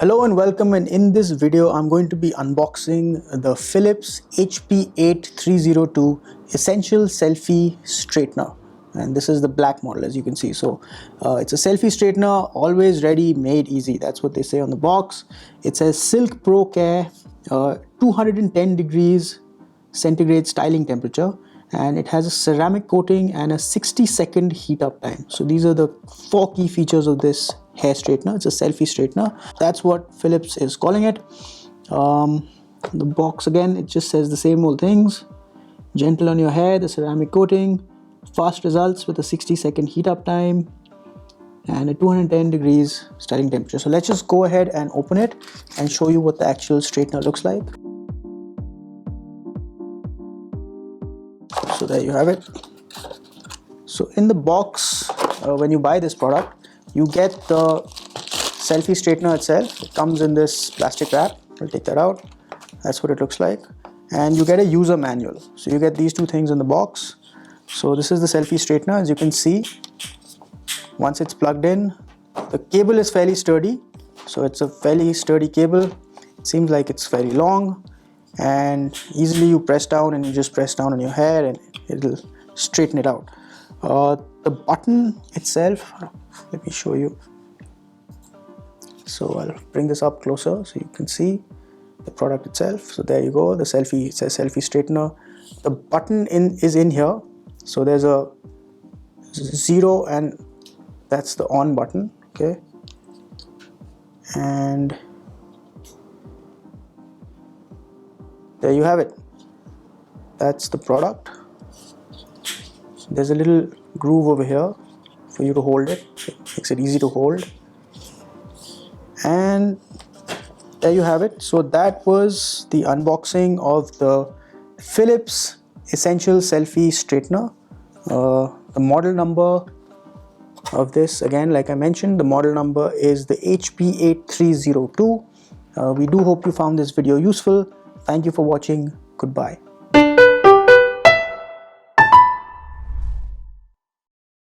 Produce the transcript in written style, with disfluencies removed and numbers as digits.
Hello and welcome, and in this video I'm going to be unboxing the Philips HP8302 Essential Selfie Straightener, and this is the black model, as you can see. So it's a selfie straightener, always ready, made easy. That's what they say on the box. It says SlikPro Care, 210 degrees centigrade styling temperature, and it has a ceramic coating and a 60-second heat up time. So these are the 4 key features of this hair straightener. It's a selfie straightener. That's what Philips is calling it. The box, again, it just says the same old things. Gentle on your hair, the ceramic coating, fast results with a 60-second heat up time, and a 210 degrees styling temperature. So let's just go ahead and open it and show you what the actual straightener looks like. So there you have it. So in the box, when you buy this product, you get the selfie straightener itself. It comes in this plastic wrap. I'll take that out. That's what it looks like. And you get a user manual. So you get these 2 things in the box. So this is the selfie straightener. As you can see, once it's plugged in, the cable is fairly sturdy. So it's a fairly sturdy cable. It seems like it's fairly long, and easily you press down, and you just press down on your hair and it'll straighten it out. The button itself, let me show you. So I'll bring this up closer so you can see the product itself. So there you go, the selfie, it says selfie straightener. The button is in here. So there's a 0, and that's the on button, okay? And there you have it. That's the product. There's a little groove over here for you to hold it. It makes it easy to hold. And there you have it. So that was the unboxing of the Philips Essential Selfie Straightener. The model number of this, again, like I mentioned, the model number is the HP8302. We do hope you found this video useful. Thank you for watching. Goodbye.